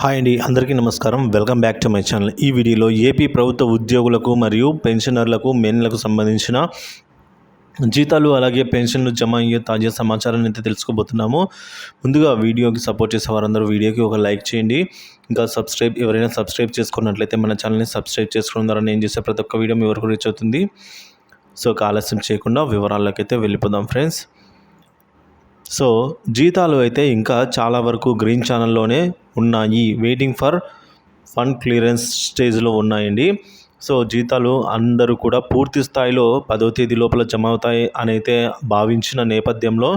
Hi అండి, అందరికీ నమస్కారం. Welcome back to my channel. ఈ వీడియోలో ఏపీ ప్రభుత్వ ఉద్యోగులకు మరియు పెన్షనర్లకు మెయిన్లకు సంబంధించిన జీతాలు అలాగే పెన్షన్లు జమ అయ్యే తాజా సమాచారాన్ని అయితే తెలుసుకోబోతున్నాము. ముందుగా వీడియోకి సపోర్ట్ చేసే వారందరూ వీడియోకి ఒక లైక్ చేయండి. ఇంకా ఎవరైనా సబ్స్క్రైబ్ చేసుకున్నట్లయితే మన ఛానల్ని సబ్స్క్రైబ్ చేసుకోవడం ద్వారా నేను చేసే ప్రతి ఒక్క వీడియో మీ వరకు రీచ్ అవుతుంది. సో ఆలస్యం చేయకుండా వివరాల్లోకైతే వెళ్ళిపోదాం ఫ్రెండ్స్. సో జీతాలు అయితే ఇంకా చాలా వరకు గ్రీన్ ఛానల్లోనే ఉన్నాయి, వెయిటింగ్ ఫర్ ఫండ్ క్లియరెన్స్ స్టేజ్లో ఉన్నాయండి. సో జీతాలు అందరూ కూడా పూర్తి స్థాయిలో 10వ తేదీ లోపల జమ అవుతాయి అని అయితే భావించిన నేపథ్యంలో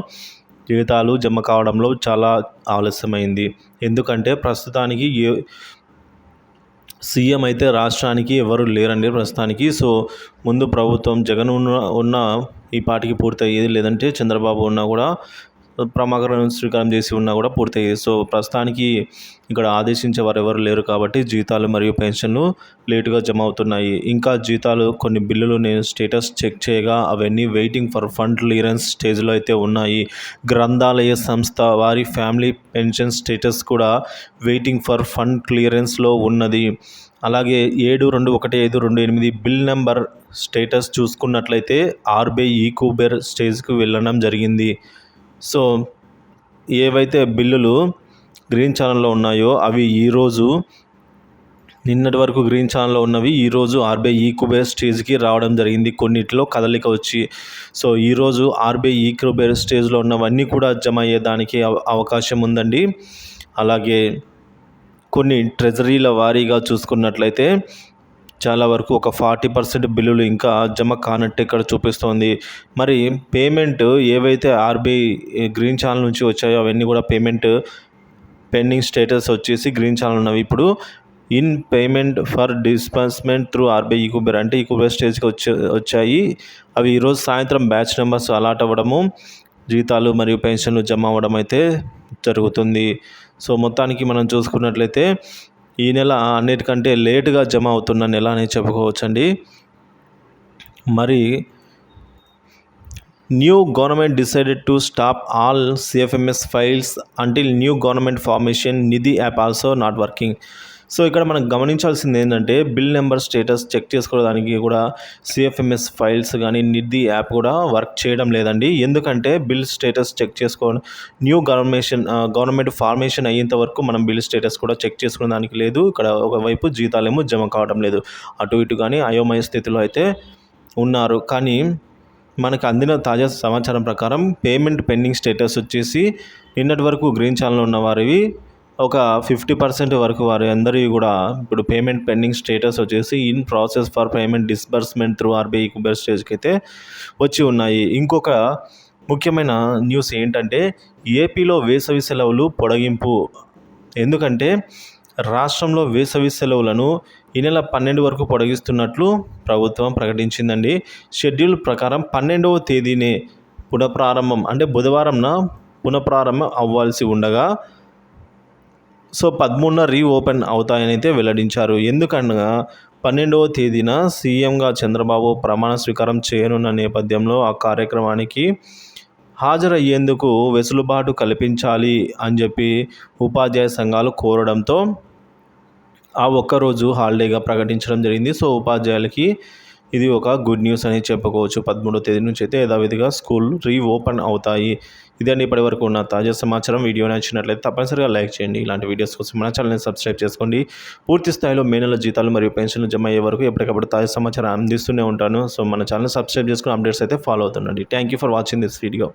జీతాలు జమ కావడంలో చాలా ఆలస్యమైంది. ఎందుకంటే ప్రస్తుతానికి సీఎం అయితే రాష్ట్రానికి ఎవరు లేరండి ప్రస్తుతానికి. సో ముందు ప్రభుత్వం జగన్ ఉన్న ఈ పాటికి పూర్తయ్యేది, లేదంటే చంద్రబాబు ఉన్నా కూడా ప్రమాణ స్వీకారం చేసి ఉన్నా కూడా పూర్తయ్యేది. సో ప్రస్తుతానికి ఇక్కడ ఆదేశించే వారు ఎవరు లేరు కాబట్టి జీతాలు మరియు పెన్షన్లు లేటుగా జమ అవుతున్నాయి. ఇంకా జీతాలు కొన్ని బిల్లులు నేను స్టేటస్ చెక్ చేయగా అవన్నీ వెయిటింగ్ ఫర్ ఫండ్ క్లియరెన్స్ స్టేజ్లో అయితే ఉన్నాయి. గ్రంథాలయ సంస్థ వారి ఫ్యామిలీ పెన్షన్ స్టేటస్ కూడా వెయిటింగ్ ఫర్ ఫండ్ క్లియరెన్స్లో ఉన్నది. అలాగే 721528 బిల్ నెంబర్ స్టేటస్ చూసుకున్నట్లయితే ఆర్బీఐ ఈకోబేర్ స్టేజ్కి వెళ్ళడం జరిగింది. సో ఏవైతే బిల్లులు గ్రీన్ ఛానల్లో ఉన్నాయో అవి ఈరోజు, నిన్నటి వరకు గ్రీన్ ఛానల్లో ఉన్నవి ఈరోజు ఆర్బీఐ ఈకోబేర్ స్టేజ్కి రావడం జరిగింది. కొన్నిటిలో కదలిక వచ్చి, సో ఈరోజు ఆర్బీఐ ఈకోబేర్ స్టేజ్లో ఉన్నవన్నీ కూడా జమ అయ్యేదానికి అవకాశం ఉందండి. అలాగే కొన్ని ట్రెజరీల వారీగా చూసుకున్నట్లయితే చాలా వరకు ఒక 40% బిల్లులు ఇంకా జమ కానట్టు ఇక్కడ చూపిస్తోంది. మరి పేమెంట్ ఏవైతే ఆర్బీఐ గ్రీన్ ఛానల్ నుంచి వచ్చాయో అవన్నీ కూడా పేమెంట్ పెండింగ్ స్టేటస్ వచ్చేసి గ్రీన్ ఛానల్ ఉన్నవి. ఇప్పుడు in payment for disbursement through RBI ఈకోబేర్ అంటే ఈకోబేర్ స్టేజ్కి వచ్చాయి. అవి ఈరోజు సాయంత్రం బ్యాచ్ నెంబర్స్ అలాట్ అవ్వడము, జీతాలు మరియు పెన్షన్లు జమ అవ్వడం అయితే జరుగుతుంది. సో మొత్తానికి మనం చూసుకున్నట్లయితే ఈ నెల అన్నిటికంటే లేటుగా జమ అవుతున్న నెల అని చెప్పుకోవచ్చండి. మరి new government decided to stop all CFMS files until new government formation, Nidhi app also not working. So ఇక్కడ మనం గమనించాల్సింది ఏంటంటే బిల్ నెంబర్ స్టేటస్ చెక్ చేసుకోవడానికి కూడా సిఎఫ్ఎంఎస్ ఫైల్స్ కానీ నిధి యాప్ కూడా వర్క్ చేయడం లేదండి. ఎందుకంటే బిల్ స్టేటస్ చెక్ చేసుకోవడం న్యూ గవర్నమెంట్ ఫార్మేషన్ అయ్యేంత వరకు మనం బిల్ స్టేటస్ కూడా చెక్ చేసుకునే దానికి లేదు. ఇక్కడ ఒకవైపు జీతాలేమో జమ కావడం లేదు, అటు ఇటు కానీ అయోమయ స్థితిలో అయితే ఉన్నారు. కానీ మనకు అందిన తాజా సమాచారం ప్రకారం పేమెంట్ పెండింగ్ స్టేటస్ వచ్చేసి నిన్నటి వరకు గ్రీన్ ఛానల్ ఉన్న వారివి ఒక 50% వరకు వారి అందరివి కూడా ఇప్పుడు పేమెంట్ పెండింగ్ స్టేటస్ వచ్చేసి in process for payment disbursement through RBI ఈకోబేర్ స్టేజ్కి అయితే వచ్చి ఉన్నాయి. ఇంకొక ముఖ్యమైన న్యూస్ ఏంటంటే ఏపీలో వేసవి సెలవులు పొడిగింపు. ఎందుకంటే రాష్ట్రంలో వేసవి సెలవులను ఈ నెల 12 వరకు పొడిగిస్తున్నట్లు ప్రభుత్వం ప్రకటించిందండి. షెడ్యూల్ ప్రకారం 12వ తేదీనే పునఃప్రారంభం అంటే బుధవారంన పునఃప్రారంభం అవ్వాల్సి ఉండగా సో 13న రీఓపెన్ అవుతాయని అయితే వెల్లడించారు. ఎందుకనగా 12వ తేదీన సీఎంగా చంద్రబాబు ప్రమాణ స్వీకారం చేయనున్న నేపథ్యంలో ఆ కార్యక్రమానికి హాజరయ్యేందుకు వెసులుబాటు కల్పించాలి అని చెప్పి ఉపాధ్యాయ సంఘాలు కోరడంతో ఆ ఒక్కరోజు హాలిడేగా ప్రకటించడం జరిగింది. సో ఉపాధ్యాయులకి ఇది ఒక గుడ్ న్యూస్ అని చెప్పుకోవచ్చు. 13వ తేదీ నుంచి అయితే యథావిధిగా స్కూల్ రీఓపెన్ అవుతాయి. ఇదండి ఇప్పటి వరకు ఉన్న తాజా సమాచారం. వీడియో నచ్చినట్లయితే తప్పనిసరిగా లైక్ చేయండి. ఇలాంటి వీడియోస్ కోసం మన ఛానల్ని సబ్స్క్రైబ్ చేసుకోండి. పూర్తి స్థాయిలో మే నెల జీతాలు మరియు పెన్షన్లు జమ అయ్యే వరకు ఎప్పటికప్పుడు తాజా సమాచారం అందిస్తూనే ఉంటాను. సో మన ఛానల్ సబ్స్క్రైబ్ చేసుకుని అప్డేట్స్ అయితే ఫాలో అవుతుండండి. Thank you for watching this video.